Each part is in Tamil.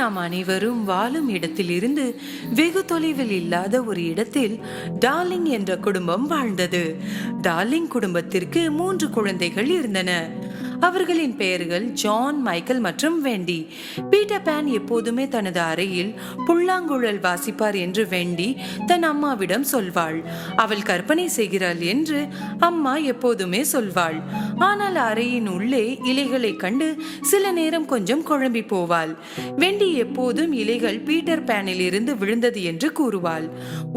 நாம் அனைவரும் வாழும் இடத்திலிருந்து வெகு தொலைவில் இல்லாத ஒரு இடத்தில் டார்லிங் என்ற குடும்பம் வாழ்ந்தது. டார்லிங் குடும்பத்திற்கு 3 குழந்தைகள் இருந்தன. அவர்களின் பெயர்கள் ஜான், மைக்கேல் மற்றும் வெண்டி. பீட்டர் பேன் எப்போதுமே தனது அறையில் புல்லாங்குழல் வாசிப்பார் என்று வெண்டி தன் அம்மாவிடம் சொல்வாள். அவள் கற்பனை செய்கிறாள் என்று அம்மா எப்போதுமே சொல்வாள். ஆனால் அறையின் உள்ளே இலைகளை கண்டு சில நேரம் கொஞ்சம் குழம்பி போவாள். வெண்டி எப்போதும் இலைகள் பீட்டர் பேனில் இருந்து விழுந்தது என்று கூறுவாள்.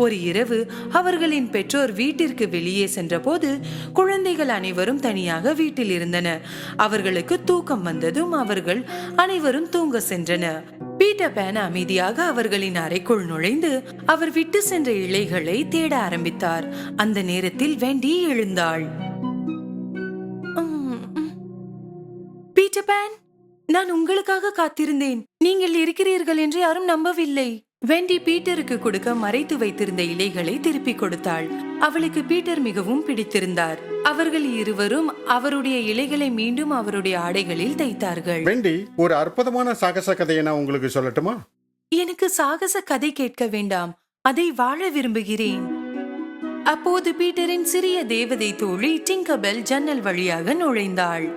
ஒரு இரவு அவர்களின் பெற்றோர் வீட்டிற்கு வெளியே சென்றபோது குழந்தைகள் அனைவரும் தனியாக வீட்டில் இருந்தன. அவர்களுக்கு தூக்கம் வந்ததும் அவர்கள் அனைவரும் தூங்க சென்றனர். பீட்டர் பேன் அமைதியாக அவர்களின் அறைக்குள் நுழைந்து அவர் விட்டு சென்ற இலைகளை தேட ஆரம்பித்தார். அந்த நேரத்தில் வெண்டி எழுந்தாள். பீட்டர் பேன், நான் உங்களுக்காக காத்திருந்தேன். நீங்கள் இருக்கிறீர்கள் என்று யாரும் நம்பவில்லை. வெண்டி பீட்டருக்கு கொடுக்க மறைத்து வைத்திருந்த இலைகளை திருப்பி கொடுத்தாள். அவளுக்கு பீட்டர் மிகவும் பிடித்திருந்தார். அவர்கள் இருவரும் அவருடைய இலைகளை மீண்டும் அவருடைய ஆடைகளில் தைத்தார்கள். வெண்டி, ஒரு அற்புதமான சாகச கதையை நான் உங்களுக்கு சொல்லட்டுமா? எனக்கு சாகச கதை கேட்க வேண்டாம், அதை வாழ விரும்புகிறேன். அப்போது பீட்டரின் சிறிய தேவதை தோழி டிங்கர்பெல் ஜன்னல் வழியாக நுழைந்தாள்.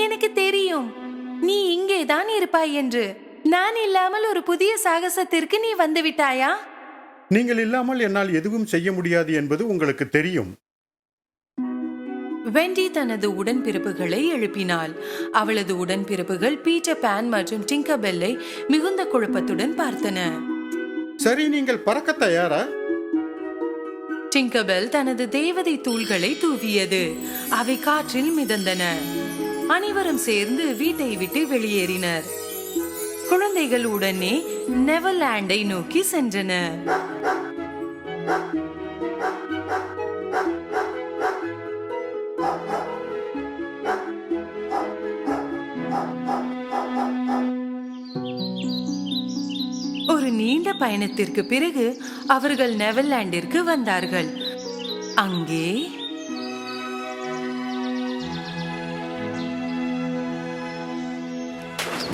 எனக்கு தெரியும், நீ இங்கேதான் இருப்பாய் என்று. நான் இல்லாமல் ஒரு புதிய சாகசத்திற்கு நீ வந்து விட்டாயா? நீங்கள் இல்லாமல் என்னால் எதுவும் செய்ய முடியாது என்பது உங்களுக்கு தெரியும். வெண்டி தனது உடன்பிறப்புகளை எழுப்பினாள். அவளது உடன்பிறப்புகள் பீட்டர் பேன் மற்றும் டிங்கர்பெல்லை மிகுந்த குழப்பத்துடன் பார்த்தன. சரி, நீங்கள் பறக்க தயாரா? டிங்கர்பெல் தனது தேவதை தூள்களை தூவியது. அவை காற்றில் மிதந்தன. அனைவரும் சேர்ந்து வீட்டை விட்டு வெளியேறினர். குழந்தைகள் உடனே நெவர்லாண்டை நோக்கி சென்றன. ஒரு நீண்ட பயணத்திற்கு பிறகு அவர்கள் நெவர்லாண்டிற்கு வந்தார்கள். அங்கே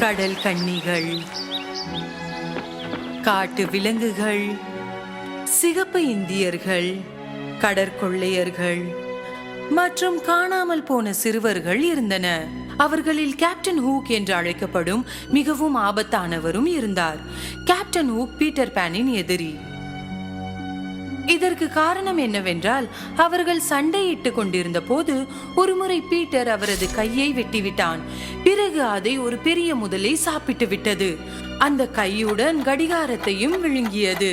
கடல் கன்னிகள், காட்டு விலங்குகள், சிகப்பு இந்தியர்கள், கடற்கொள்ளையர்கள் மற்றும் காணாமல் போன சிறுவர்கள் இருந்தன. அவர்களில் கேப்டன் ஹூக் என்று அழைக்கப்படும் மிகவும் ஆபத்தானவரும் இருந்தார். கேப்டன் ஹூக் பீட்டர் பேனின் எதிரி. இதற்கு காரணம் என்னவென்றால், அவர்கள் சண்டையிட்டு கொண்டிருந்த போது ஒருமுறை பீட்டர் அவரது கையை வெட்டிவிட்டான். பிறகு அதை ஒரு பெரிய முதலை சாப்பிட்டு விட்டது. அந்த கையுடன் கடிகாரத்தையும் விழுங்கியது.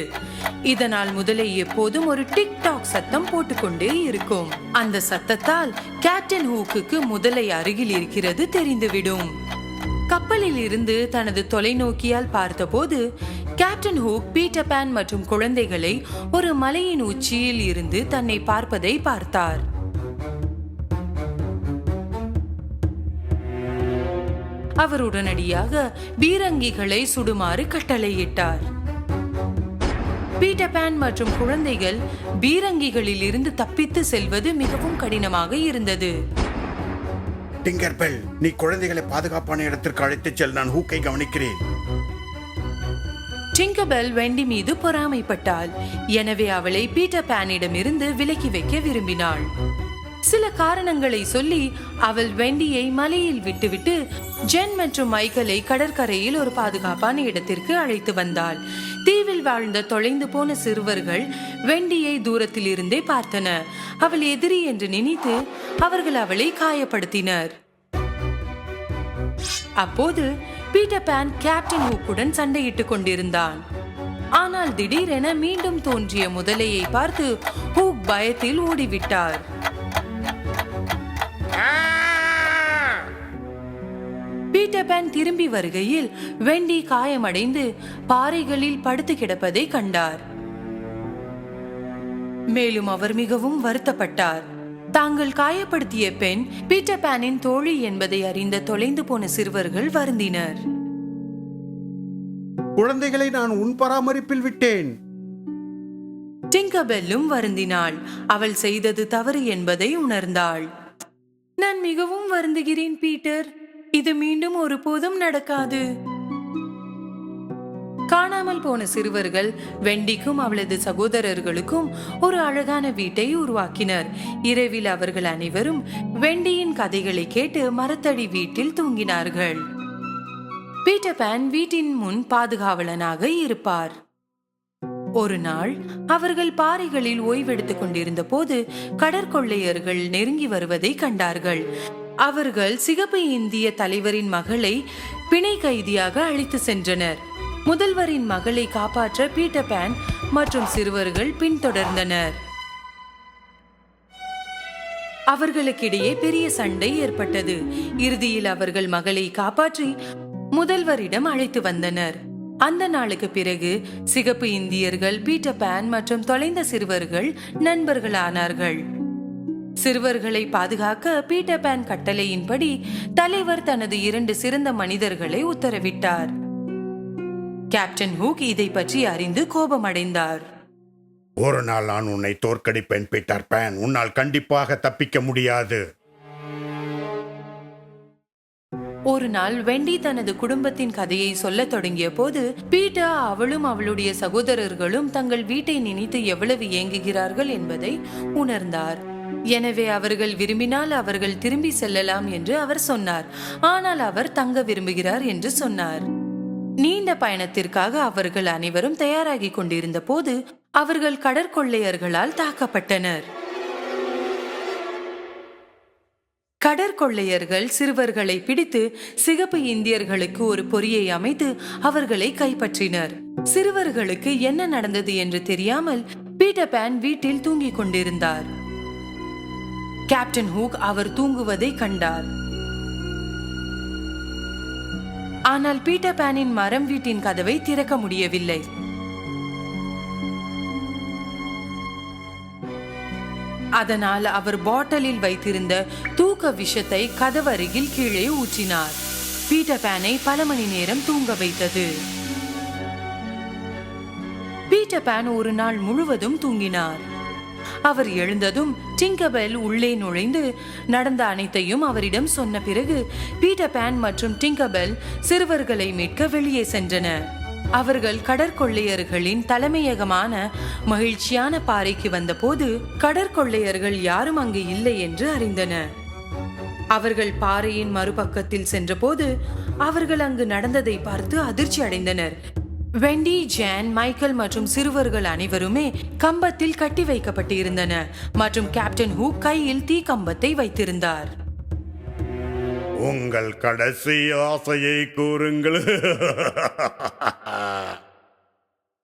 இதனால் முதலை எப்போதும் ஒரு டிக்டாக் சத்தம் போட்டுக்கொண்டே இருக்கும். அந்த சத்தத்தால் கேப்டன் ஹூக்குக்கு முதலை அருகில் இருக்கிறது தெரிந்துவிடும். கப்பலில் இருந்து தனது தொலைநோக்கியால் பார்த்தபோது கேப்டன் ஹூக் பீட்டர் பேன் மற்றும் குழந்தைகளை ஒரு மலையின் உச்சியில் இருந்து தன்னை பார்ப்பதை பார்த்தார். அவர் உடனடியாக பீரங்கிகளை சுடுமாறு கட்டளையிட்டார். பீட்டர் பேன் மற்றும் குழந்தைகள் பீரங்கிகளில் இருந்து தப்பித்து செல்வது மிகவும் கடினமாக இருந்தது. டிங்கர்பெல், நீ குழந்தைகளை பாதுகாப்பான இடத்திற்கு அழைத்துச் செல். நான் ஹூக்கை கவனிக்கிறேன். டிங்கர்பெல் வெண்டி மீது பொறாமைப்பட்டாள். எனவே அவளை பீட்டர் பேனிடமிருந்து விலக்கி வைக்க விரும்பினாள். சில காரணங்களை சொல்லி அவள் வெண்டியை மலையில் விட்டுவிட்டு ஜென் மற்றும் மைக்கேலை கடற்கரையில் ஒரு பாதுகாப்பான இடத்திற்கு அழைத்து வந்தாள். தீவில் வாழ்ந்த தொலைந்து போன சிறுவர்கள் வெண்டியை தூரத்தில் இருந்தே பார்த்தனர். அவள் எதிரி என்று நினைத்து அவர்கள் அவளை காயப்படுத்தினர். அப்போது பீட்டர் பேன் கேப்டன் ஹூக்குடன் சண்டையிட்டுக் கொண்டிருந்தான். ஆனால் திடீரென மீண்டும் தோன்றிய முதலையை பார்த்து ஹூக் பயத்தில் ஓடிவிட்டார். பீட்டர் பேன் திரும்பி வருகையில் வெண்டி காயமடைந்து பாறைகளில் படுத்து கிடப்பதை கண்டார். மேலும் அவர் மிகவும் வருத்தப்பட்டார். தாங்கள் காயப்படுத்திய பெண் பீட்டர் பேனின் தோழி என்பதை அறிந்த தொலைந்து போன சிறுவர்கள் வருந்தினர். குழந்தைகளை நான் உன் பராமரிப்பில் விட்டேன். டிங்கர்பெல்லும் வருந்தினாள். அவள் செய்தது தவறு என்பதை உணர்ந்தாள். நான் மிகவும் வருந்துகிறேன் பீட்டர், இது மீண்டும் ஒருபோதும் நடக்காது. காணாமல் போன சிறுவர்கள் வெண்டிக்கும் அவளது சகோதரர்களுக்கும் ஒரு அழகான வீட்டை உருவாக்கினர். இரவில் அவர்கள் அனைவரும் வெண்டியின் கதைகளை கேட்டு மரத்தடி வீட்டில் தூங்கினார்கள். பீட்டர் பான் வீட்டின் முன் பாதுகாவலனாக இருப்பார். ஒரு நாள் அவர்கள் பாறைகளில் ஓய்வெடுத்துக் கொண்டிருந்த போது கடற்கொள்ளையர்கள் நெருங்கி வருவதை கண்டார்கள். அவர்கள் சிகப்பு இந்திய தலைவரின் மகளை பிணை கைதியாக அழைத்து சென்றனர். முதல்வரின் மகளை காப்பாற்ற பீட்டர் பான் மற்றும் சிறுவர்கள் பின்தொடர்ந்தனர். அவர்களுக்கிடையே பெரிய சண்டை ஏற்பட்டது. இறுதியில் அவர்கள் மகளை காப்பாற்றி முதல்வரிடம் அழைத்து வந்தனர். அந்த நாளுக்கு பிறகு சிகப்பு இந்தியர்கள் பீட்டர் பான் மற்றும் தொலைந்த சிறுவர்கள் நண்பர்களானார்கள். சிறுவர்களை பாதுகாக்க பீட்டர் பான் கட்டளையின்படி தலைவர் தனது 2 சிறந்த மனிதர்களை உத்தரவிட்டார். கேப்டன் ஹூக் இதை பற்றி அறிந்து கோபமடைந்தார். ஒரு நாள் நான் உன்னை தோற்கடிப்பேன் பீட்டர் பான், உன்னால் கண்டிப்பாக தப்பிக்க முடியாது. ஒரு நாள் வெண்டி தனது குடும்பத்தின் கதையை சொல்ல தொடங்கிய போது பீட்டர் அவளும் அவளுடைய சகோதரர்களும் தங்கள் வீட்டை நினைத்து எவ்வளவு ஏங்குகிறார்கள் என்பதை உணர்ந்தார். எனவே அவர்கள் விரும்பினால் அவர்கள் திரும்பி செல்லலாம் என்று அவர் சொன்னார். ஆனால் அவர் தங்க விரும்புகிறார் என்று சொன்னார். நீண்ட பயணத்திற்காக அவர்கள் அனைவரும் தயாராகி கொண்டிருந்த போது அவர்கள் கடற்கொள்ளையர்களால் தாக்கப்பட்டனர். கடற்கொள்ளையர்கள் சிறுவர்களை பிடித்து சிகப்பு இந்தியர்களுக்கு ஒரு பொறியை அமைத்து அவர்களை கைப்பற்றினர். சிறுவர்களுக்கு என்ன நடந்தது என்று தெரியாமல் பீட்டர் பான் வீட்டில் தூங்கிக் கொண்டிருந்தார். கேப்டன் ஹூக் அவர் தூங்குவதை கண்டார். ஆனால் பீட்டர் பானின் மரம் வீட்டின் கதவை திறக்க முடியவில்லை. அதனால் அவர் பாட்டிலில் வைத்திருந்த தூக்க விஷத்தை கதவருகில் கீழே ஊற்றினார். பீட்டர் பானை பல மணி நேரம் தூங்க வைத்தது. பீட்டர் பான் ஒரு நாள் முழுவதும் தூங்கினார். அவர் எழுந்ததும் டிங்கர்பெல் உள்ளே நுழைந்து நடந்த அனைத்தையும் அவரிடம் சொன்ன பிறகு பீட்டர் பான் மற்றும் டிங்கர்பெல் சிறுவர்களை மீட்க வெளியே சென்றனர். அவர்கள் கடற்கொள்ளையர்களின் தலைமையகமான மகிழ்ச்சியான பாறைக்கு வந்தபோது கடற்கொள்ளையர்கள் யாரும் அங்கு இல்லை என்று அறிந்தனர். அவர்கள் பாறையின் மறுபக்கத்தில் சென்றபோது அவர்கள் அங்கு நடந்ததை பார்த்து அதிர்ச்சி அடைந்தனர். வெண்டி, ஜான், மைக்கேல் மற்றும் சிறுவர்கள் அனைவருமே கம்பத்தில் கட்டி வைக்கப்பட்டு இருந்தனர் மற்றும் கேப்டன் ஹூக் கையில் தீ கம்பத்தை வைத்திருந்தார். உங்கள் கடைசி ஆசையை கூறுங்கள்.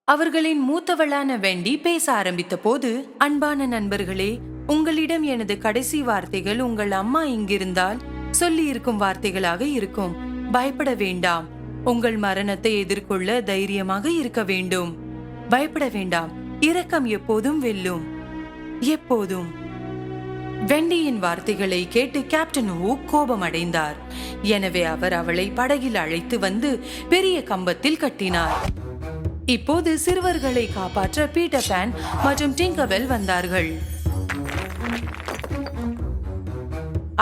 அவர்களின் மூத்தவளான வெண்டி பேச ஆரம்பித்த போது, அன்பான நண்பர்களே, உங்களிடம் எனது கடைசி வார்த்தைகள் உங்கள் அம்மா இங்கிருந்தால் சொல்லி இருக்கும் வார்த்தைகளாக இருக்கும். பயப்பட வேண்டாம். உங்கள் மரணத்தை எதிர்கொள்ள தைரியமாக இருக்க வேண்டும். பயப்பட வேண்டாம். இரக்கம் எப்போதும் வெல்லும். எப்போதும். வெண்டியின் வார்த்தைகளை கேட்டு கேப்டன் ஹூக் கோபம் அடைந்தார். எனவே அவர் அவளை படகில் அழைத்து வந்து பெரிய கம்பத்தில் கட்டினார். இப்போது சிறுவர்களை காப்பாற்ற பீட்டர் பான் மற்றும் டிங்கர்பெல் வந்தார்கள்.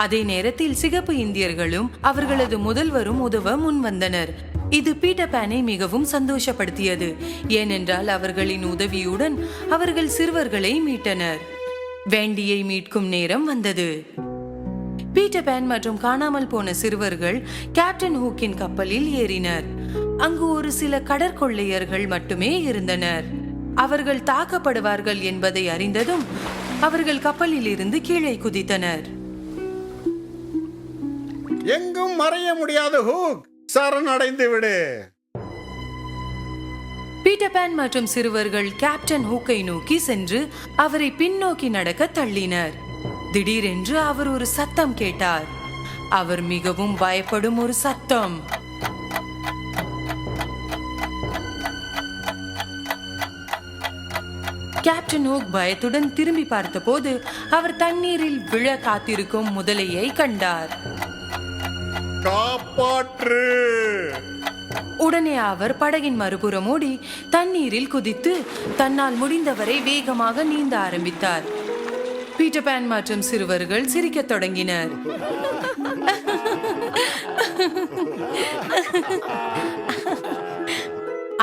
அதே நேரத்தில் சிகப்பு இந்தியர்களும் அவர்களது முதல்வரும் உதவ முன் வந்தனர். இது பீட்டர் பானை மிகவும் சந்தோஷப்படுத்தியது. ஏனென்றால் அவர்களின் உதவியுடன் அவர்கள் சிறுவர்களை மீட்டனர். வேண்டியை மீட்கும் நேரம் வந்தது. பீட்டர் பான் மற்றும் காணாமல் போன சிறுவர்கள் கேப்டன் ஹூக்கின் கப்பலில் ஏறினர். அங்கு ஒரு சில கடற்கொள்ளையர்கள் மட்டுமே இருந்தனர். அவர்கள் தாக்கப்படுவார்கள் என்பதை அறிந்ததும் அவர்கள் கப்பலில் இருந்து கீழே குதித்தனர். எங்கும் மறைய முடியாது ஹூக், சரணடைந்து விடு. பீட்டர் பான் மற்றும் சிறுவர்கள் கேப்டன் ஹூக்கை நோக்கி சென்று அவரை பின்னோக்கி நடக்க தள்ளினர். திடீரென்று அவர் ஒரு சத்தம் கேட்டார். அவர் மிகவும் பயப்படும் ஒரு சத்தம். கேப்டன் ஹூக் பயத்துடன் திரும்பி பார்த்தபோது அவர் தண்ணீரில் விழ காத்திருக்கும் முதலையை கண்டார். காப்பாற்று! உடனே அவர் படகின் மறுபுறம் ஓடி தண்ணீரில் குதித்து தன்னால் முடிந்தவரை வேகமாக நீந்த ஆரம்பித்தார். பீட்டர் பான் மற்றும் சிறுவர்கள் சிரிக்கத் தொடங்கினர்.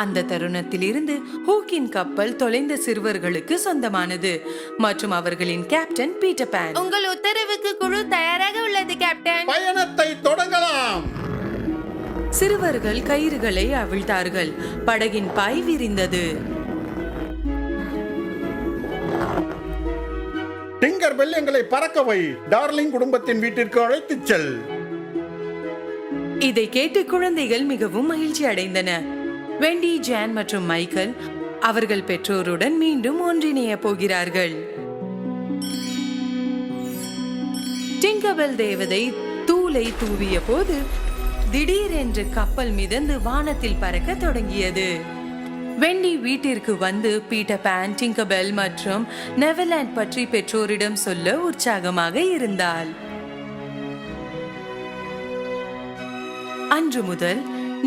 அந்த தருணத்தில் இருந்து ஹூக்கின் கப்பல் தொலைந்த சிறுவர்களுக்கு சொந்தமானது மற்றும் அவர்களின் கேப்டன் பீட்டர் பான். உங்கள் உத்தரவுக்கு குழு தயாராக உள்ளது கேப்டன். பயணத்தை தொடங்கலாம். சிறுவர்கள் கயிறுகளை அவிழ்த்தார்கள். படகின் பாய் விரிந்தது. டிங்கர் பெல், எங்களை பறக்கவை. டார்லிங் குடும்பத்தின் வீட்டிற்கு அழைத்துச் செல். இதை கேட்டு குழந்தைகள் மிகவும் மகிழ்ச்சி அடைந்தன. வெண்டி, ஜான் மற்றும் மைக்கேல் அவர்கள் பெற்றோருடன் மீண்டும் ஒன்றிணைய போகிறார்கள். டிங்கர்பெல் தேவதை தூளை தூவிய போது திடீரென்று கப்பல் மிதந்து வானத்தில் பறக்க தொடங்கியது. வெண்டி வீட்டிற்கு வந்து பீட்டர் பான், டிங்கர்பெல் மற்றும் நெவர்லாண்ட் பற்றி பெற்றோரிடம் சொல்ல உற்சாகமாக இருந்தாள். அன்று முதல்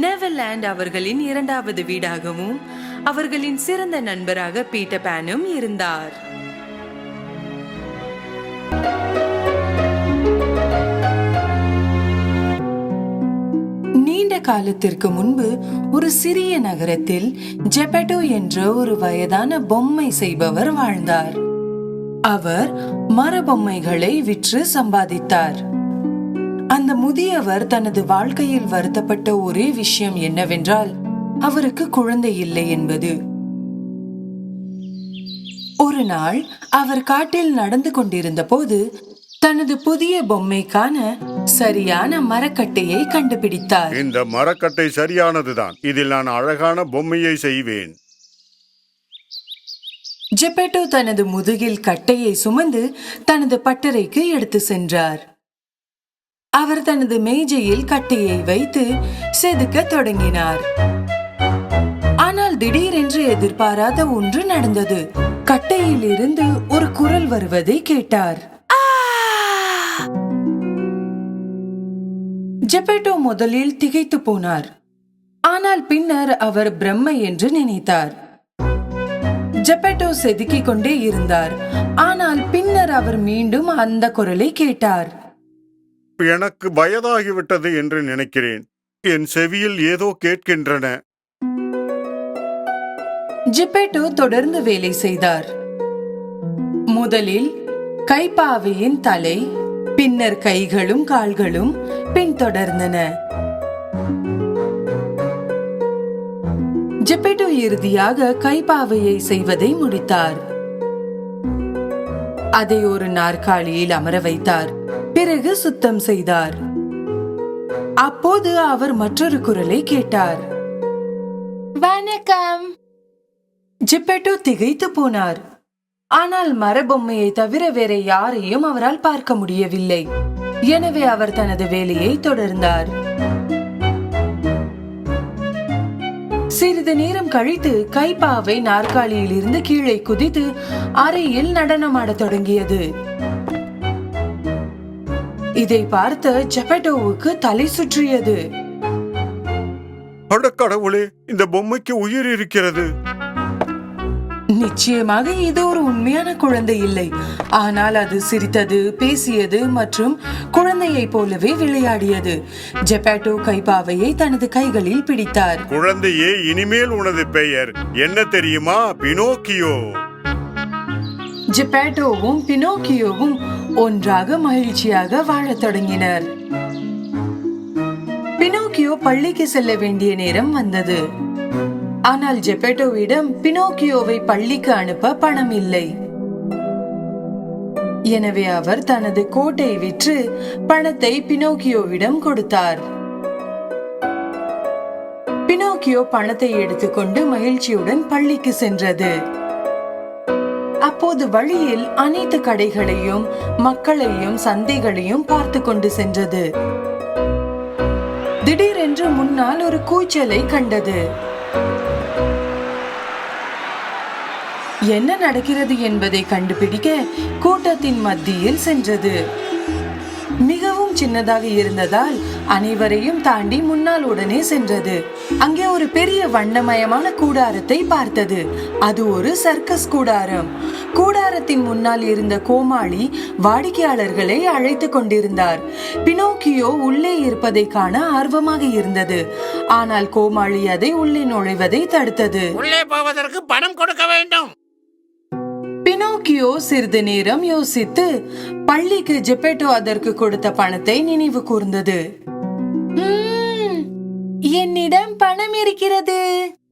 நெவர்லாண்ட் அவர்களின் இரண்டாவது வீடாகவும் அவர்களின் சிறந்த நண்பராக பீட்டர் பானும் இருந்தார். நீண்ட காலத்திற்கு முன்பு ஒரு சிறிய நகரத்தில் ஜெபெட்டோ என்ற ஒரு வயதான பொம்மை செய்பவர் வாழ்ந்தார். அவர் மரபொம்மைகளை விற்று சம்பாதித்தார். அந்த முதியவர் தனது வாழ்க்கையில் வருத்தப்பட்ட ஒரே விஷயம் என்னவென்றால் அவருக்கு குழந்தை இல்லை என்பது. ஒரு நாள் அவர் காட்டில் நடந்து கொண்டிருந்த போது தனது புதிய பொம்மைக்கான சரியான மரக்கட்டையை கண்டுபிடித்தார். இந்த மரக்கட்டை சரியானதுதான். இதில் நான் அழகான பொம்மையை செய்வேன். ஜெபெட்டோ தனது முதுகில் கட்டையை சுமந்து தனது பட்டறைக்கு எடுத்து சென்றார். அவர் தனது மேஜையில் கட்டையை வைத்து செதுக்க தொடங்கினார். ஆனால் திடீரென்று எதிர்பாராத ஒன்று நடந்தது. கட்டையில் இருந்து ஒரு குரல் வருவதை கேட்டார். ஜெபெட்டோ முதலில் திகைத்து போனார். ஆனால் பின்னர் அவர் பிரம்மை என்று நினைத்தார். ஜெபெட்டோ செதுக்கிக் கொண்டே இருந்தார். ஆனால் பின்னர் அவர் மீண்டும் அந்த குரலை கேட்டார். எனக்கு வயதாகிவிட்டது என்று நினைக்கிறேன். என் செவியில் ஏதோ கேட்கின்றன. ஜெபெட்டோ தொடர்ந்து வேலை செய்தார். முதலில் கைப்பாவையின் தலை, பின்னர் கைகளும் கால்களும் பின்தொடர்ந்தன. ஜெபெட்டோ இறுதியாக கைப்பாவையை செய்வதை முடித்தார். அதை ஒரு நாற்காலியில் அமர வைத்தார். பிறகு சுத்தம் செய்தார். அப்போது அவர் மற்றொரு குரலை கேட்டார். வணக்கம். ஜெபெட்டோ திகைத்து போனார். ஆனால் மரபொம்மையை தவிர வேற யாரையும் அவரால் பார்க்க முடியவில்லை. எனவே அவர் தனது வேலையை தொடர்ந்தார். சிறிது நேரம் கழித்து கைப்பாவை நாற்காலியில் இருந்து கீழே குதித்து அறையில் நடனமாடத் தொடங்கியது. இதை பார்த்த ஜெபெட்டோவுக்கு தலை சுற்றியது. அட கடவுளே, இந்த பொம்மைக்கு உயிர் இருக்கிறது. நிச்சயமாக இது ஒரு உண்மையான குழந்தை இல்லை. ஆனால் அது சிரித்தது, பேசியது மற்றும் குழந்தையை போலவே விளையாடியது. ஜெபெட்டோ கைப்பாவையை தனது கைகளில் பிடித்தார். குழந்தையே, இனிமேல் உனது பெயர் என்ன தெரியுமா? பினோக்கியோ. ஜெபெட்டோவும் பினோக்கியோவும் ஒன்றாக மகிழ்ச்சியாக வாழத் தொடங்கினர். பினோக்கியோ பள்ளிக்கு செல்ல வேண்டிய நேரம் வந்தது. ஆனால் ஜெபெட்டோவிடம் பினோக்கியோவை பள்ளிக்கு அனுப்ப பணம் இல்லை. எனவே அவர் தனது கோட்டை விற்று பணத்தை பினோக்கியோவிடம் கொடுத்தார். பினோக்கியோ பணத்தை எடுத்துக்கொண்டு மகிழ்ச்சியுடன் பள்ளிக்கு சென்றது. அப்போது வழியில் அனைத்து கடைகளையும் மக்களையும் சந்தைகளையும் பார்த்து கொண்டு சென்றது. திடீரென்று முன்னால் ஒரு கூச்சலை கண்டது. என்ன நடக்கிறது என்பதை கண்டுபிடிக்க கூட்டத்தின் மத்தியில் சென்றது. மிகவும் மிகவும் சின்னதாக இருந்ததால் அனைவரையும் தாண்டி முன்னால் உடனே சென்றது. அங்கே ஒரு பெரிய வண்ணமயமான கூடாரத்தை பார்த்தது. அது ஒரு சர்க்கஸ் கூடாரம். கூடாரத்தின் முன்னால் இருந்த கோமாளி வாடிக்கையாளர்களை அழைத்து கொண்டிருந்தார். பினோக்கியோ உள்ளே இருப்பதை காண ஆர்வமாக இருந்தது. ஆனால் கோமாளி அதை உள்ளே நுழைவதை தடுத்தது. உள்ளே போவதற்கு பணம் கொடுக்க வேண்டும். பினோக்கியோ சிறிது நேரம் யோசித்து பள்ளிக்கு ஜெப்பேட்டோ அதற்கு கொடுத்த பணத்தை நினைவு கூர்ந்தது. என்னிடம் பணம் இருக்கிறது.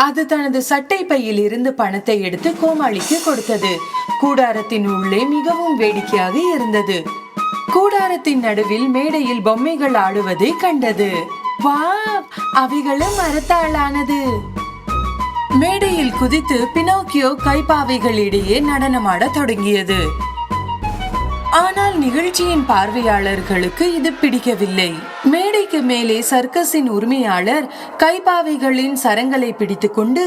அது தனது சட்டை பையில் இருந்து பணத்தை எடுத்து கோமாளிக்கு கொடுத்தது. கூடாரத்தின் உள்ளே மிகவும் வேடிக்கையாக இருந்தது. கூடாரத்தின் நடுவில் மேடையில் பொம்மைகள் ஆடுவதை கண்டது. வா, அவைகளும் மரத்தாலானது. மேடையில் குதித்து பினோக்கியோ கைப்பாவைகளிடையே நடனமாட தொடங்கியது. ஆனால் நிகழ்ச்சியின் பார்வையாளர்களுக்கு இது பிடிக்கவில்லை. மேடைக்கு மேலே சர்க்கஸின் உரிமையாளர் கைப்பாவைகளின் சரங்களை பிடித்துக் கொண்டு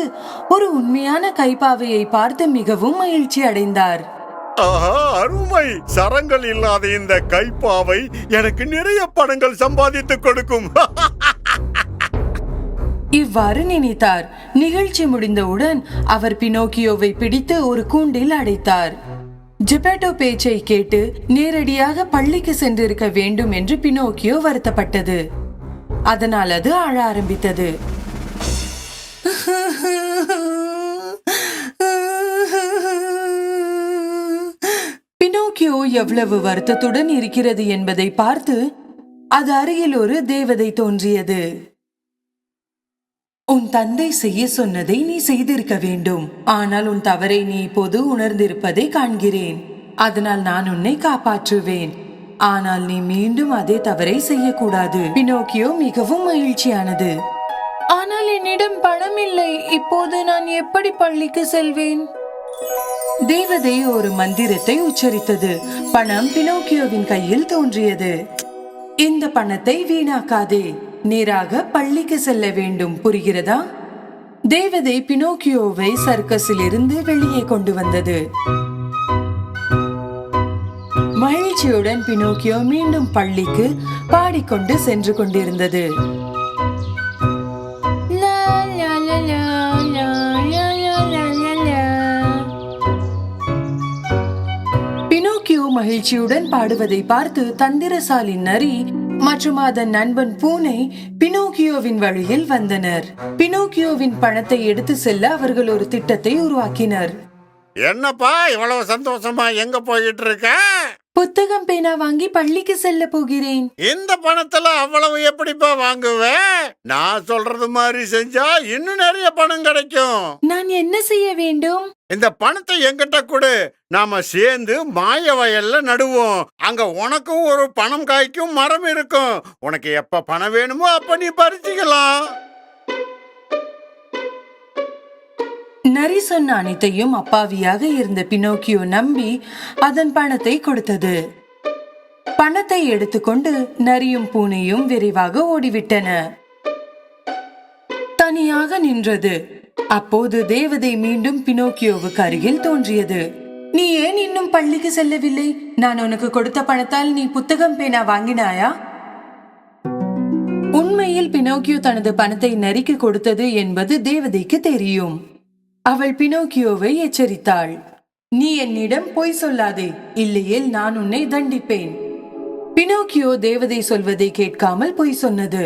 ஒரு உண்மையான கைப்பாவையை பார்த்து மிகவும் மகிழ்ச்சி அடைந்தார். அருமை! சரங்கள் இல்லாத இந்த கைப்பாவை எனக்கு நிறைய பணங்கள் சம்பாதித்துக் கொடுக்கும். இவ்வாறு நினைத்தார். நிகழ்ச்சி முடிந்தவுடன் அவர் பினோக்கியோவை பிடித்து ஒரு கூண்டில் அடைத்தார். ஜெப்பேட்டோ பேச்சை கேட்டு நேரடியாக பள்ளிக்கு சென்றிருக்க வேண்டும் என்று பினோக்கியோ வருத்தப்பட்டது. அதனால் அது அழ ஆரம்பித்தது. பினோக்கியோ எவ்வளவு வருத்தத்துடன் இருக்கிறது என்பதை பார்த்து அது அருகில் ஒரு தேவதை தோன்றியது. உன் தந்தை செய்ய சொன்னதை நீ செய்திருக்க வேண்டும். ஆனால் உன் தவறை நீ இப்போது உணர்ந்திருப்பதை காண்கிறேன். அதனால் நான் உன்னை காப்பாற்றுவேன். ஆனால் நீ மீண்டும் அதே தவறை செய்யக்கூடாது. பினோக்கியோ மிகவும் மகிழ்ச்சியானது. ஆனால் என்னிடம் பணம் இல்லை. இப்போது நான் எப்படி பள்ளிக்கு செல்வேன்? தேவதை ஒரு மந்திரத்தை உச்சரித்தது. பணம் பினோக்கியோவின் கையில் தோன்றியது. இந்த பணத்தை வீணாக்காதே. நேராக பள்ளிக்கு செல்ல வேண்டும், புரிகிறதா? தேவதை பினோக்கியோவை சர்க்கஸில் இருந்து வெளியே கொண்டு வந்தது. மகிழ்ச்சியுடன் பினோக்கியோ மீண்டும் பள்ளிக்கு பாடிக்கொண்டு சென்று கொண்டிருந்தது. பினோக்கியோ மகிழ்ச்சியுடன் பாடுவதை பார்த்து தந்திரசாலி நரி மற்றும் அதன் நண்பன் பூனை பினோக்கியோவின் வழியில் வந்தனர். பினோக்கியோவின் பணத்தை எடுத்து செல்ல அவர்கள் ஒரு திட்டத்தை உருவாக்கினர். என்னப்பா இவ்வளவு சந்தோஷமா எங்க போயிட்டு இருக்க? புத்தகம் பேனா வாங்கி பள்ளிக்கு செல்ல போகிறேன். இந்த பணத்துல அவ்வளவு எப்படிப்பா வாங்குவ? நான் சொல்றது மாதிரி செஞ்சா இன்னும் நிறைய பணம் கிடைக்கும். நான் என்ன செய்ய வேண்டும்? இந்த பணத்தை என்கிட்ட கொடு. நாம சேர்ந்து மாய வயல்ல நடுவோம். அங்க உனக்கும் ஒரு பணம் காய்க்கும் மரம் இருக்கும். உனக்கு எப்ப பணம் வேணுமோ அப்ப நீ பறிச்சுக்கலாம். நரி சொன்ன அனைத்தையும் அப்பாவியாக இருந்த பினோக்கியோ நம்பி அதன் பணத்தை கொடுத்தது. பணத்தை எடுத்துக்கொண்டு நரியும் பூனையும் விரைவாக ஓடிவிட்டன. தனியாக நின்றது. அப்போது தேவதை மீண்டும் பினோக்கியோவுக்கு அருகில் தோன்றியது. நீ ஏன் இன்னும் பள்ளிக்கு செல்லவில்லை? நான் உனக்கு கொடுத்த பணத்தால் நீ புத்தகம் பேனா வாங்கினாயா? உண்மையில் பினோக்கியோ தனது பணத்தை நரிக்கு கொடுத்தது என்பது தேவதைக்கு தெரியும். அவள் பினோக்கியோவை எச்சரித்தாள். நீ என்னிடம் பொய் சொல்லாதே, இல்லையேல் நான் உன்னை தண்டிப்பேன். பினோக்கியோ தேவதை சொல்வதை கேட்காமல் பொய் சொன்னது.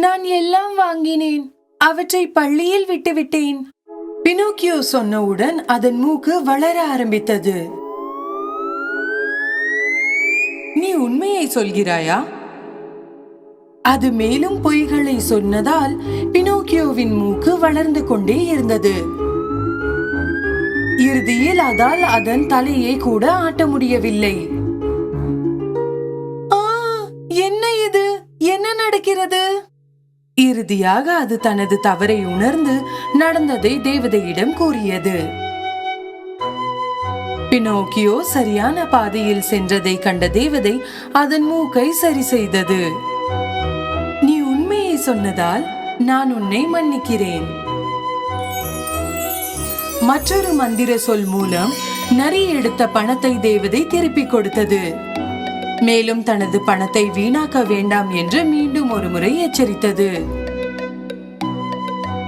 நான் எல்லாம் வாங்கினேன். அவற்றை பள்ளியில் விட்டுவிட்டேன். பினோக்கியோ சொன்னவுடன் அதன் மூக்கு வளர ஆரம்பித்தது. நீ உண்மையை சொல்கிறாயா? அது மேலும் பொய்களை சொன்னதால் பினோக்கியோவின் மூக்கு வளர்ந்து கொண்டே இருந்தது. இறுதியில் அதால் அதன் தலையை கூட ஆட்ட முடியவில்லை. என்ன இது? என்ன நடக்கிறது? இறுதியாக அது தனது தவறை உணர்ந்து நடந்ததை தேவதையிடம் கூறியது. பினோக்கியோ சரியான பாதையில் சென்றதை கண்ட தேவதை அதன் மூக்கை சரி செய்தது. சொன்னதால் நான் உன்னை மன்னிக்கிறேன். மற்றொரு மந்திர சொல் மூலம் நரி எடுத்த பணத்தை தேவதை திருப்பிக் கொடுத்தது. மேலும் தனது பணத்தை வீணாக்க வேண்டாம் என்று மீண்டும் ஒரு முறை எச்சரித்தது.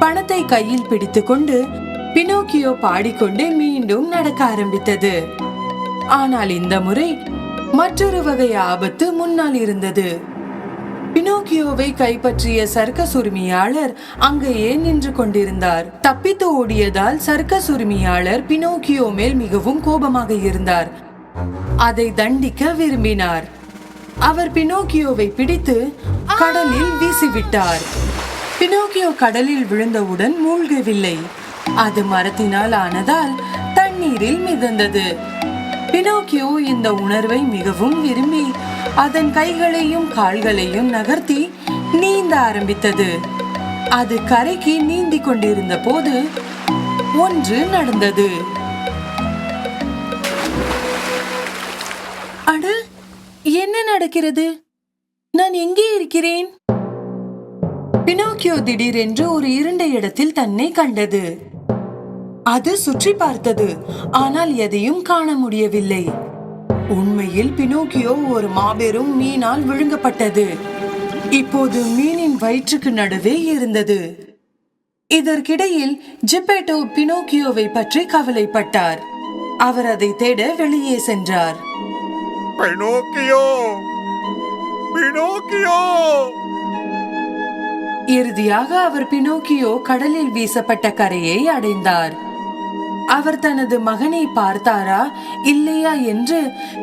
பணத்தை கையில் பிடித்துக்கொண்டு பினோக்கியோ பாடிக்கொண்டு மீண்டும் நடக்க ஆரம்பித்தது. ஆனால் இந்த முறை மற்றொரு வகை ஆபத்து முன்னால் இருந்தது. பினோக்கியோவை கைப்பற்றிய சர்க்கஸ் உரிமையாளர் அங்கேயே நின்று கொண்டிருந்தார். தப்பித்து ஓடியதால் சர்க்கஸ் உரிமையாளர் பினோக்கியோ மேல் மிகவும் கோபமாக இருந்தார். அதை தண்டிக்க விரும்பினார். அவர் பினோக்கியோவை பிடித்து கடலில் வீசிவிட்டார். பினோக்கியோ கடலில் விழுந்தவுடன் மூழ்கவில்லை. அது மரத்தினால் ஆனதால் தண்ணீரில் மிதந்தது. பினோக்கியோ இந்த உணர்வை மிகவும் விரும்பி அதன் கைகளையும் கால்களையும் நகர்த்தி நீந்த ஆரம்பித்தது. அது கரைக்கு நீந்தி கொண்டிருந்த போது ஒன்று நடந்தது. அட, என்ன நடக்கிறது? நான் எங்கே இருக்கிறேன்? பினோக்கியோ திடீரென்று ஒரு இருண்ட இடத்தில் தன்னை கண்டது. அது சுற்றி பார்த்தது, ஆனால் எதையும் காண முடியவில்லை. உண்மையில் பினோக்கியோ ஒரு மாபெரும் மீனால் விழுங்கப்பட்டது. இப்போது மீனின் வயிற்றுக்கு நடுவே இருந்தது. இதற்கிடையில் ஜெப்பேட்டோ பினோக்கியோவை பற்றி கவலைப்பட்டார். அவர் அதை தேட வெளியே சென்றார். Pinocchio, Pinocchio! இறுதியாக அவர் பினோக்கியோ கடலில் வீசப்பட்ட கரையை அடைந்தார். அவர் தனது மகனை பார்த்தாரா இல்லையா என்று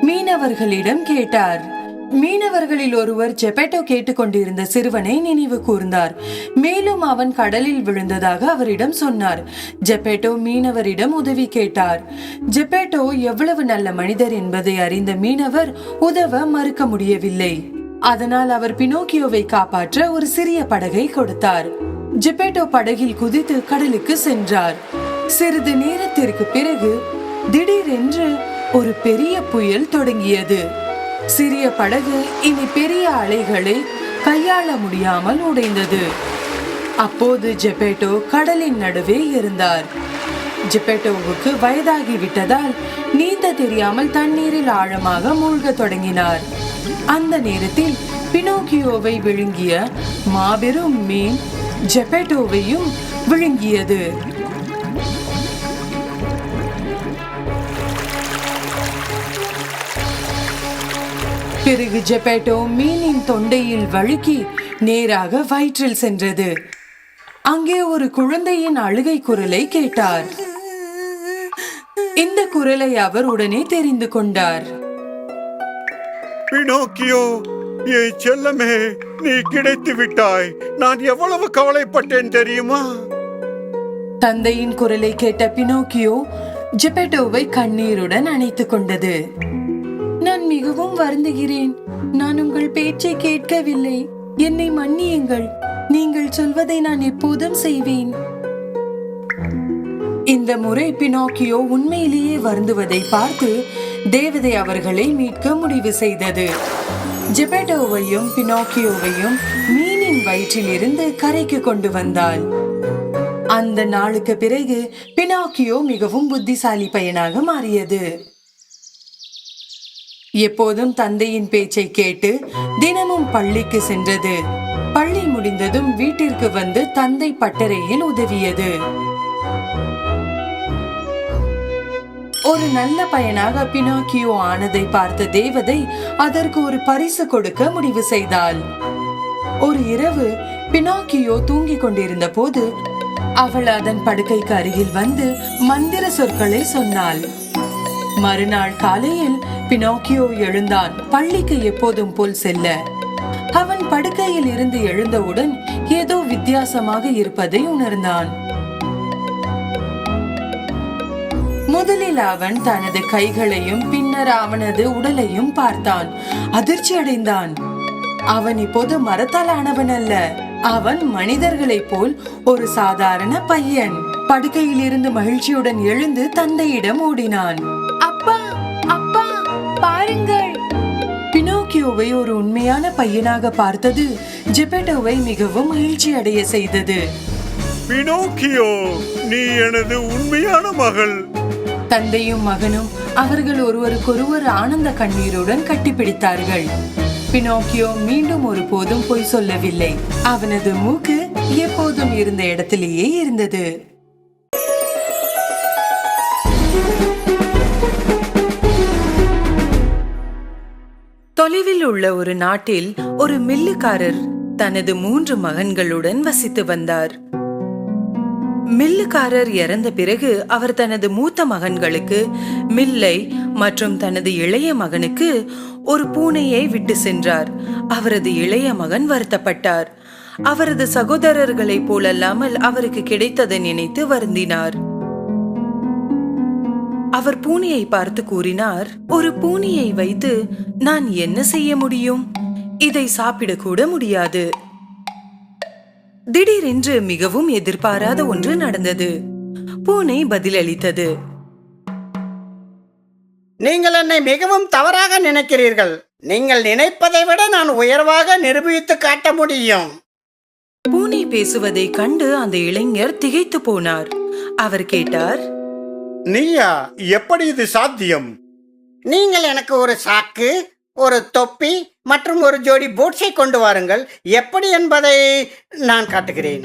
மீனவர்களிடம் கேட்டார். மீனவர்களில் ஒருவர் ஜெப்பேட்டோ கேட்டுக்கொண்டிருந்த சிறுவனை நினைவு கூர்ந்தார். மேலும் அவன் கடலில் விழுந்ததாக அவரிடம் சொன்னார். ஜெப்பேட்டோ மீனவரிடம் உதவி கேட்டார். ஜெப்பேட்டோ எவ்வளவு நல்ல மனிதர் என்பதை அறிந்த மீனவர் உதவ மறுக்க முடியவில்லை. அதனால் அவர் பினோக்கியோவை காப்பாற்ற ஒரு சிறிய படகை கொடுத்தார். ஜெப்பேட்டோ படகில் குதித்து கடலுக்கு சென்றார். சிறிது நேரத்திற்கு பிறகு திடீரென்று ஒரு பெரிய புயல் தொடங்கியது. சிறிய படகு இனி பெரிய அலைகளை கையாள முடியாமல் உடைந்தது. அப்போது ஜெப்பேட்டோ கடலின் நடுவே இருந்தார். ஜெப்பேட்டோவுக்கு வயதாகிவிட்டதால் நீந்த தெரியாமல் தண்ணீரில் ஆழமாக மூழ்க தொடங்கினார். அந்த நேரத்தில் பினோக்கியோவை விழுங்கிய மாபெரும் மீன் ஜெப்பேட்டோவையும் விழுங்கியது. பிறகு ஜெப்பேட்டோ மீனின் தொண்டையில் வழுக்கி நேராக வயிற்றில் சென்றது. அங்கே ஒரு குழந்தையின் அழுகை குரலை கேட்டார். இந்த குரலை அவர் உடனே தெரிந்து கொண்டார். பினோக்கியோ, என் செல்லமே, நீ கிடைத்து விட்டாய். நான் எவ்வளவு கவலைப்பட்டேன் தெரியுமா? தந்தையின் குரலை கேட்ட பினோக்கியோ ஜெப்பேட்டோவை கண்ணீருடன் அணைத்துக் கொண்டது. நான் மிகவும் வருந்துகிறேன். நான் உங்கள் பேச்சை கேட்கவில்லை. என்னை மன்னியுங்கள். நீங்கள் சொல்வதை நான் எப்போதும் செய்வேன். இந்த முறை பினோக்கியோ உண்மையிலேயே வருந்துவதை பார்த்து தேவதை அவர்களை மீட்க முடிவு செய்தது. ஜெப்பேட்டோவையும் பினோக்கியோவையும் மீனின் வயிற்றில் இருந்து கரைக்கு கொண்டு வந்தாள். அந்த நாளுக்கு பிறகு பினோக்கியோ மிகவும் புத்திசாலி பையனாக மாறியது. எப்போதும் தந்தையின் பேச்சை கேட்டு தினமும் பள்ளிக்கு சென்றது. பள்ளி முடிந்ததும் வீட்டிற்கு வந்து தந்தை பட்டறையில் உதவியது. ஒரு நல்ல பையனாக பினோக்கியோ ஆனதை பார்த்த தேவதை அதற்கு ஒரு பரிசு கொடுக்க முடிவு செய்தாள். ஒரு இரவு பினோக்கியோ தூங்கிக் கொண்டிருந்த போது அவள் அதன் படுக்கைக்கு அருகில் வந்து மந்திர சொற்களை சொன்னாள். மறுநாள் காலையில் பினோக்கியோ எழுந்தான். பள்ளிக்கு எப்போதும் போல் செல்ல அவன் படுக்கையில் இருந்து எழுந்தவுடன் ஏதோ வித்தியாசமாக இருப்பதை உணர்ந்தான். முதலில் அவன் தனது கைகளையும் பின்னர் அவனது உடலையும் பார்த்தான். அதிர்ச்சி அடைந்தான். அவன் இப்போது மரத்தால் ஆனவன் அல்ல. அவன் மனிதர்களைப் போல் ஒரு சாதாரண பையன். படுக்கையில் இருந்து மகிழ்ச்சியுடன் எழுந்து தந்தையிடம் ஓடினான். அப்பா, அப்பா, பாருங்கள்! பினோக்கியோவை ஒரு உண்மையான பையனாக பார்த்தது ஜெப்பேட்டோவை மிகவும் மகிழ்ச்சி அடைய செய்தது. பினோக்கியோ, நீ எனது உண்மையான மகள். தந்தையும் மகனும் அவர்கள் ஒருவருக்கொருவர் ஆனந்த கண்ணீருடன் கட்டிப்பிடித்தார்கள். பினோக்கியோ மீண்டும் ஒருபோதும் பொய் சொல்லவில்லை. அவனது மூக்கு எப்போதும் இருந்த இடத்திலேயே இருந்தது. தொலைவில் உள்ள ஒரு நாட்டில் ஒரு மில்லுக்காரர் தனது 3 மகன்களுடன் வசித்து வந்தார். மில்லுக்காரர் இறந்த பிறகு அவர் தனது மூத்த மகன்களுக்கு மில்லை மற்றும் தனது இளைய மகனுக்கு ஒரு பூனையை விட்டு சென்றார். அவரது இளைய மகன் வருத்தப்பட்டார். அவரது சகோதரர்களைப் போலல்லாமல் அவருக்கு கிடைத்ததை நினைத்து வருந்தினார். அவர் பூனையை பார்த்து கூறினார், ஒரு பூனையை வைத்து நான் என்ன செய்ய முடியும்? இதை சாப்பிடக்கூட முடியாது. திடீரென்று மிகவும் எதிர்பாராத ஒன்று நடந்தது. பூனை பதிலளித்தது, நீங்கள் என்னை மிகவும் தவறாக நினைக்கிறீர்கள். நீங்கள் நினைப்பதை விட நான் உயர்வாக நிரூபித்து காட்ட முடியும். பூனை பேசுவதை கண்டு அந்த இளைஞர் திகைத்து போனார். அவர் கேட்டார், நீயா? எப்படி இது சாத்தியம்? நீங்கள் எனக்கு ஒரு சாக்கு, ஒரு தொப்பி மற்றும் ஒரு ஜோடி பூட்ஸை கொண்டு வாருங்கள். எப்படி என்பதை நான் காட்டுகிறேன்.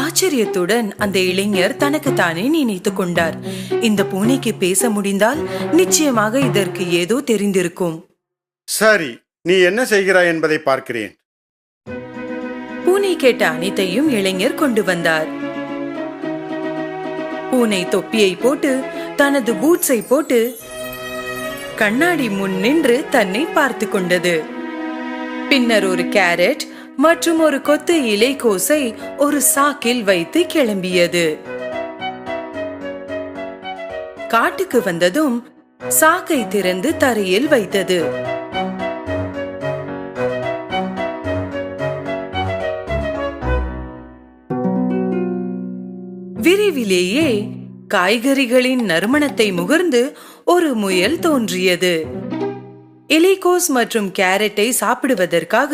ஆச்சரியத்துடன் அந்த இளைஞர் தனக்கு தானே நினைத்துக் கொண்டார், இந்த பூனைக்கு பேச முடிந்தால் நிச்சயமாக இதற்கு ஏதோ தெரிந்திருக்கும். சரி, நீ என்ன செய்கிறாய் என்பதை பார்க்கிறேன். பூனை கேட்ட அனைத்தையும் இளைஞர் கொண்டு வந்தார். பூனை தொப்பியை போட்டு தனது பூட்ஸை போட்டு கண்ணாடி முன் நின்று தன்னை பார்த்து கொண்டது. பின்னர் ஒரு கேரட் மற்றும் ஒரு கொத்து இலைக்கோசை ஒரு சாக்கில் வைத்து கிளம்பியது. காட்டுக்கு வந்ததும் சாக்கை திறந்து தரையில் வைத்தது. விரைவிலேயே காய்கறிகளின் நறுமணத்தை முகர்ந்து ஒரு முயல் தோன்றியது. இலைக்கோஸ் மற்றும் கேரட்டை சாப்பிடுவதற்காக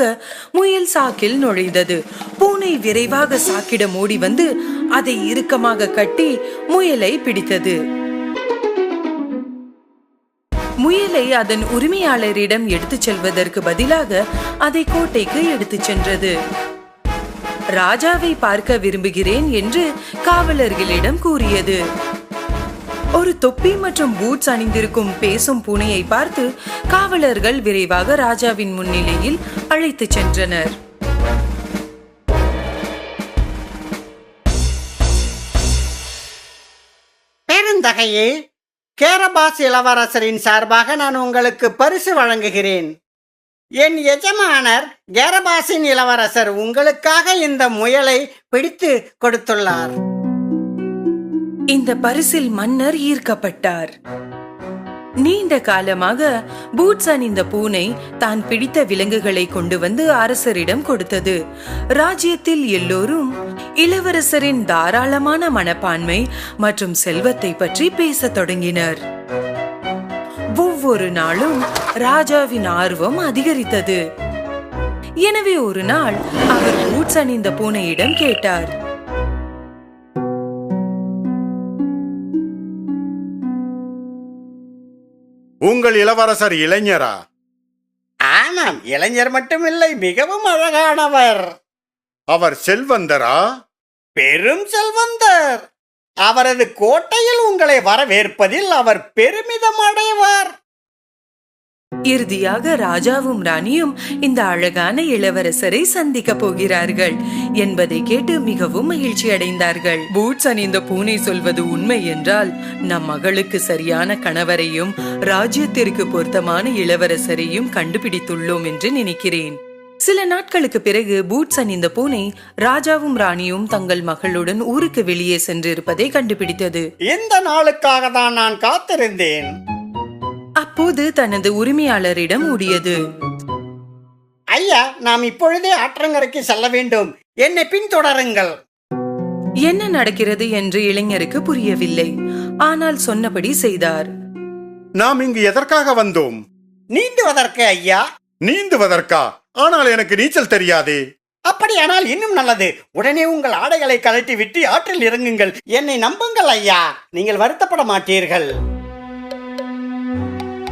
முயல் சாக்கில் நுழைந்தது. பூனை விரைவாக சாக்கிடம் ஓடி வந்து அதை இறுக்கமாக கட்டி முயலை பிடித்தது. முயலை அதன் உரிமையாளரிடம் எடுத்துச் செல்வதற்கு பதிலாக அதை கோட்டைக்கு எடுத்துச் சென்றது. ராஜாவை பார்க்க விரும்புகிறேன் என்று காவலர்களிடம் கூறியது. ஒரு தொப்பி மற்றும் பூட்ஸ் அணிந்திருக்கும் பேசும் பூனையை பார்த்து காவலர்கள் விரைவாக ராஜாவின் முன்னிலையில் அழைத்துச் சென்றனர். பெருந்தகையே, கேரபாஸ் இளவரசரின் சார்பாக நான் உங்களுக்கு பரிசு வழங்குகிறேன். என் எஜமானர் கேரபாசின் இளவரசர் உங்களுக்காக இந்த முயலை பிடித்து கொடுத்துள்ளார். இந்த பரிசில் மன்னர் ஈர்க்கப்பட்டார். நீண்ட காலமாக பூட்ஸ் அணிந்த பூனை தான் பிடித்த விலங்குகளை கொண்டு வந்து அரசரிடம் கொடுத்தது. ராஜ்யத்தில் எல்லோரும் இளவரசரின் தாராளமான மனப்பான்மை மற்றும் செல்வத்தை பற்றி பேசத் தொடங்கினர். ஒவ்வொரு நாளும் ராஜாவின் ஆர்வம் அதிகரித்தது. எனவே ஒரு நாள் அவர் பூட்ஸ் அணிந்த பூனையிடம் கேட்டார், உங்கள் இளவரசர் இளைஞரா? ஆமாம், இளைஞர் மட்டுமில்லை, மிகவும் அழகானவர். அவர் செல்வந்தரா? பெரும் செல்வந்தர். அவரது கோட்டையில் உங்களை வரவேற்பதில் அவர் பெருமிதம் அடைவார். இறுதியாக ராஜாவும் ராணியும் இந்த அழகான இளவரசரை சந்திக்க போகிறார்கள் என்பதை கேட்டு மிகவும் மகிழ்ச்சி அடைந்தார்கள். பூட்ஸ் அணிந்த பூனை சொல்வது உண்மை என்றால் நம் மகளுக்கு சரியான கணவரையும் ராஜ்யத்திற்கு பொருத்தமான இளவரசரையும் கண்டுபிடித்துள்ளோம் என்று நினைக்கிறேன். சில நாட்களுக்கு பிறகு பூட்ஸ் அணிந்த பூனை ராஜாவும் ராணியும் தங்கள் மகளுடன் ஊருக்கு வெளியே சென்றிருப்பதை கண்டுபிடித்தது. இந்த நாளுக்காக தான் நான் காத்திருந்தேன். அப்போது தனது உரிமையாளரிடம் ஓடியது. ஐயா, நாம் இப்பொழுதே ஆற்றங்கரைக்கு செல்ல வேண்டும். என்னை பின்தொடருங்கள். என்ன நடக்கிறது என்று இளைஞருக்கு புரியவில்லை. ஆனால் சொன்னபடி செய்தார். நாம் இங்கு எதற்காக வந்தோம்? நீந்துவதற்கு ஐயா. நீந்துவதற்கா? ஆனால் எனக்கு நீச்சல் தெரியாதே. அப்படியானால் இன்னும் நல்லது. உடனே உங்கள் ஆடைகளை கழட்டி விட்டு ஆற்றில் இறங்குங்கள். என்னை நம்புங்கள் ஐயா, நீங்கள் வருத்தப்பட மாட்டீர்கள்.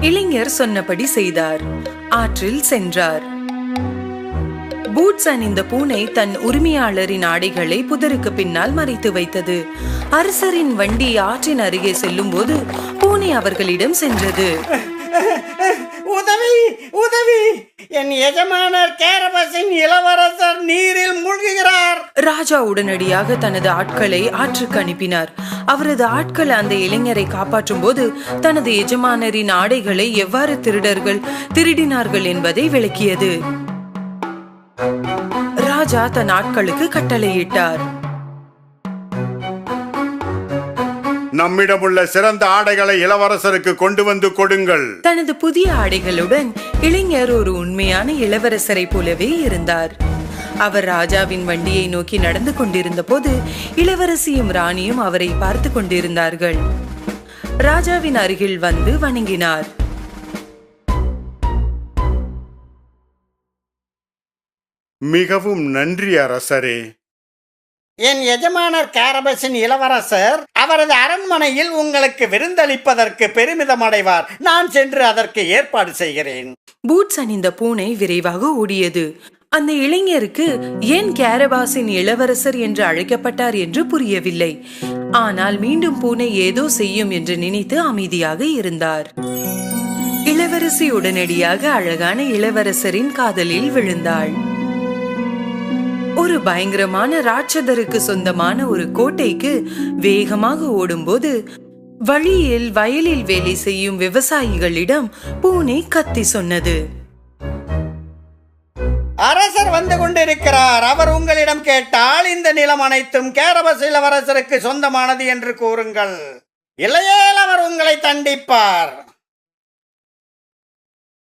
இளைஞர் சொன்னபடி செய்தார். ஆற்றில் சென்றார். பூட்ஸ் அணிந்த பூனை தன் உரிமையாளரின் ஆடைகளை புதருக்கு பின்னால் மறைத்து வைத்தது. அரசரின் வண்டி ஆற்றின் அருகே செல்லும் போது பூனை அவர்களிடம் சென்றது. உதவி, உதவி! என் எஜமானர் கேரபஸின் இளவரசர் நீரில் மூழ்குகிறார். ராஜா உடனடியாக தனது ஆட்களை ஆற்றுக்கு அனுப்பினார். அவரது ஆட்கள் அந்த இளைஞரை காப்பாற்றும் போது தனது எஜமானரின் ஆடைகளை எவ்வாறு திருடர்கள் திருடினார்கள் என்பதை விளக்கியது. ராஜா தன் ஆட்களுக்கு கட்டளையிட்டார். நம்மிடமுள்ள சிறந்த ஆடைகளை இளவரசருக்கு கொண்டு வந்து கொடுங்கள். தனது புதிய ஆடைகளுடன் இளைஞர் ஒரு உண்மையான இளவரசரை போலவே இருந்தார். அவர் ராஜாவின் வண்டியை நோக்கி நடந்து கொண்டிருந்த போது இளவரசியும் ராணியும் அவரை பார்த்து கொண்டிருந்தார்கள். ராஜாவின் அருகில் வந்து வணங்கினார். மிகவும் நன்றி அரசரே. என் எஜமானர் கேரபஸின் இளவரசர் அவரது அரண்மனையில் உங்களுக்கு விருந்தளிப்பதற்கு பெருமிதம் அடைவார். நான் சென்று அதற்கு ஏற்பாடு செய்கிறேன். பூட்ஸ் அணிந்த பூனை விரைவாக ஓடியது. அந்த இளைஞருக்கு ஏன் கேரபாஸின் இளவரசர் என்று அழைக்கப்பட்டார் என்று புரியவில்லை. ஆனால் மீண்டும் பூனை ஏதோ செய்யும் என்று நினைத்து அமைதியாக இருந்தார். இளவரசி உடனடியாக அழகான இளவரசரின் காதலில் விழுந்தாள். ஒரு பயங்கரமான ராட்சதருக்கு சொந்தமான ஒரு கோட்டைக்கு வேகமாக ஓடும்போது வழியில் வயலில் வேலை செய்யும் விவசாயிகளிடம் பூனை கத்தி சொன்னது. அரசர் வந்து கொண்டிருக்கிறார். அவர் உங்களிடம் கேட்டால் இந்த நிலம் அனைத்தும் கேரபஸ் இளவரசருக்கு சொந்தமானது என்று கூறுங்கள். இல்லையேல் அவர் உங்களை தண்டிப்பார்.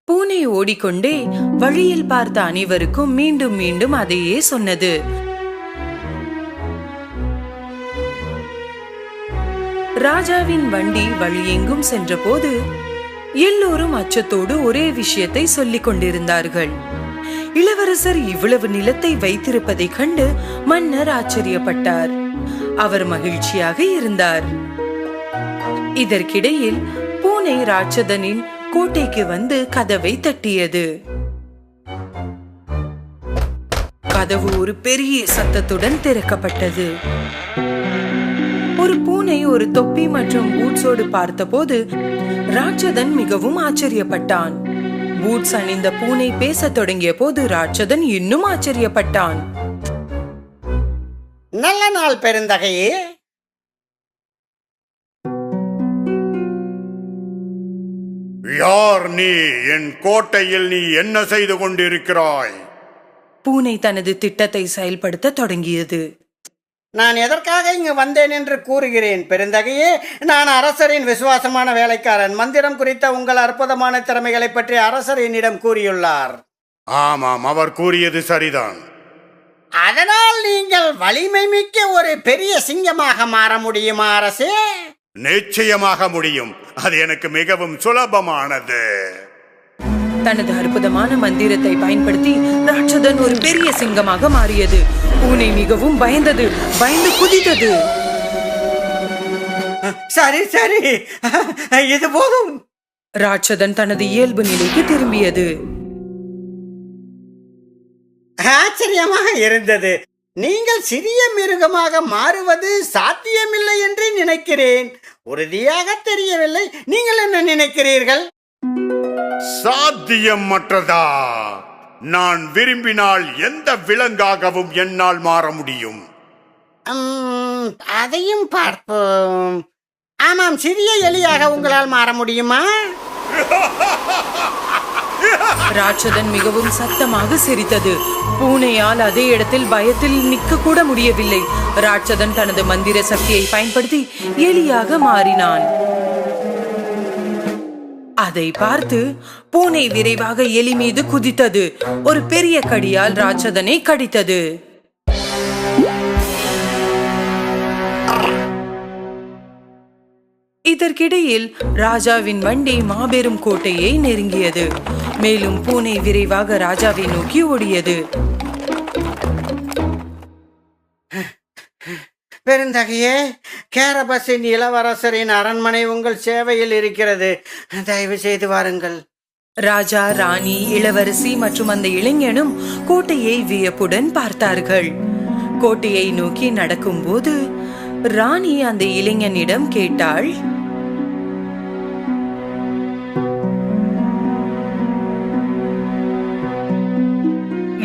பூனை ஓடிக்கொண்டே வழியில் பார்த்த அனைவருக்கும் மீண்டும் மீண்டும் அதையே சொன்னது. ராஜாவின் வண்டி வழியெங்கும் சென்றபோது எல்லோரும் அச்சத்தோடு ஒரே விஷயத்தை சொல்லிக் கொண்டிருந்தார்கள். இளவரசர் இவ்வளவு நிலத்தை வைத்திருப்பதைக் கண்டு மன்னர் ஆச்சரியப்பட்டார். அவர் மகிழ்ச்சியாக இருந்தார். இதற்கிடையில் பூனை ராட்சதனின் கோட்டைக்கு வந்து கதவை தட்டியது. கதவு ஒரு பெரிய சத்தத்துடன் திறக்கப்பட்டது. ஒரு பூனை ஒரு தொப்பி மற்றும் பூட்ஸோடு பார்த்தபோது ராட்சதன் மிகவும் ஆச்சரியப்பட்டான். பூட்ஸ் அணிந்த பூனை பேசத் தொடங்கிய போது ராட்சதன் இன்னும் ஆச்சரியப்பட்டான். நல்ல நாள் பெருந்தகையே. யார் நீ? என் கோட்டையில் நீ என்ன செய்து கொண்டிருக்கிறாய்? பூனை தனது திட்டத்தை செயல்படுத்த தொடங்கியது. நான் எதற்காக இங்கு வந்தேன் என்று கூறுகிறேன் பெருந்தகையே. நான் அரசரின் விசுவாசமான வேலைக்காரன். மந்திரம் குறித்த உங்கள் அற்புதமான திறமைகளை பற்றி அரசர் என்னிடம் கூறியுள்ளார். ஆமாம், அவர் கூறியது சரிதான். அதனால் நீங்கள் வலிமை மிக்க ஒரு பெரிய சிங்கமாக மாற முடியுமா அரசே? நிச்சயமாக முடியும். அது எனக்கு மிகவும் சுலபமானது. தனது அற்புதமான மந்திரத்தை பயன்படுத்தி ராட்சதன் ஒரு பெரிய சிங்கமாக மாறியது. பூனை மிகவும் பயந்து குதித்தது. சரி சரி, இது போதும். ராட்சதன் தனது இயல்பு நிலைக்கு திரும்பியது. ஆச்சரியமாக இருந்தது. நீங்கள் சிறிய மிருகமாக மாறுவது சாத்தியமில்லை என்று நினைக்கிறேன். உறுதியாக தெரியவில்லை. நீங்கள் என்ன நினைக்கிறீர்கள்? சாத்தியமற்றதா? நான் விரும்பினால் எந்த விலங்காகவும் என்னால் மாற முடியும். அதையும் பார்ப்போம். ஆமாம், சிறிய எலியாக உங்களால் மாற முடியுமா? ராட்சதன் மிகவும் சத்தமாக சிரித்தது. பூனையால் அதே இடத்தில் பயத்தில் நிற்க கூட முடியவில்லை. ராட்சதன் தனது மந்திர சக்தியை பயன்படுத்தி எலியாக மாறினான். அதை பார்த்து பூனை விரைவாக எலி மீது குதித்தது. ஒரு பெரிய கடியால் ராட்சதனை கடித்தது. இதற்கிடையில் ராஜாவின் வண்டி மாபெரும் கோட்டையை நெருங்கியது. மேலும் பூனை விரைவாக ராஜாவை நோக்கி ஓடியது. பெருந்தகையே, கேரபஸின் இளவரசரின் அரண்மனை உங்கள் சேவையில் இருக்கிறது. தயவு செய்து வாருங்கள். ராஜா, ராணி, இளவரசி மற்றும் அந்த இளைஞனும் கோட்டையை வியப்புடன் பார்த்தார்கள். கோட்டையை நோக்கி நடக்கும்போது ராணி அந்த இளைஞனிடம் கேட்டாள்,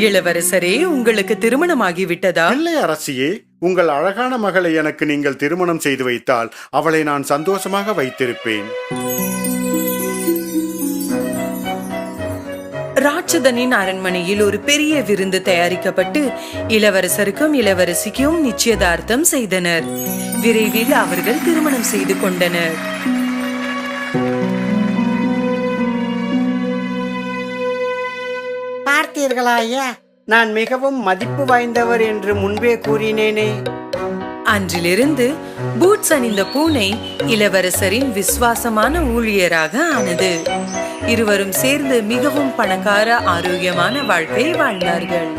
இளவரசரே, உங்களுக்கு திருமணமாகிவிட்டதா? இல்லை அரசியே, உங்கள் அழகான மகளை எனக்கு நீங்கள் திருமணம் செய்து வைத்தால் அவளை நான் சந்தோஷமாக வைத்திருப்பேன். ராட்சதனின் அரண்மனையில் ஒரு பெரிய விருந்து தயாரிக்கப்பட்டு இளவரசருக்கும் இளவரசிக்கும் நிச்சயதார்த்தம் செய்தனர். விரைவில் அவர்கள் திருமணம் செய்து கொண்டனர். பார்த்தீர்களா ஐயா, நான் மிகவும் மதிப்பு வாய்ந்தவர் என்று முன்பே கூறினேனே. அன்றிலிருந்து பூட்ஸ் அணிந்த பூனை இளவரசரின் விசுவாசமான ஊழியராக ஆனது. இருவரும் சேர்ந்து மிகவும் பணக்கார ஆரோக்கியமான வாழ்க்கை வாழ்ந்தார்கள்.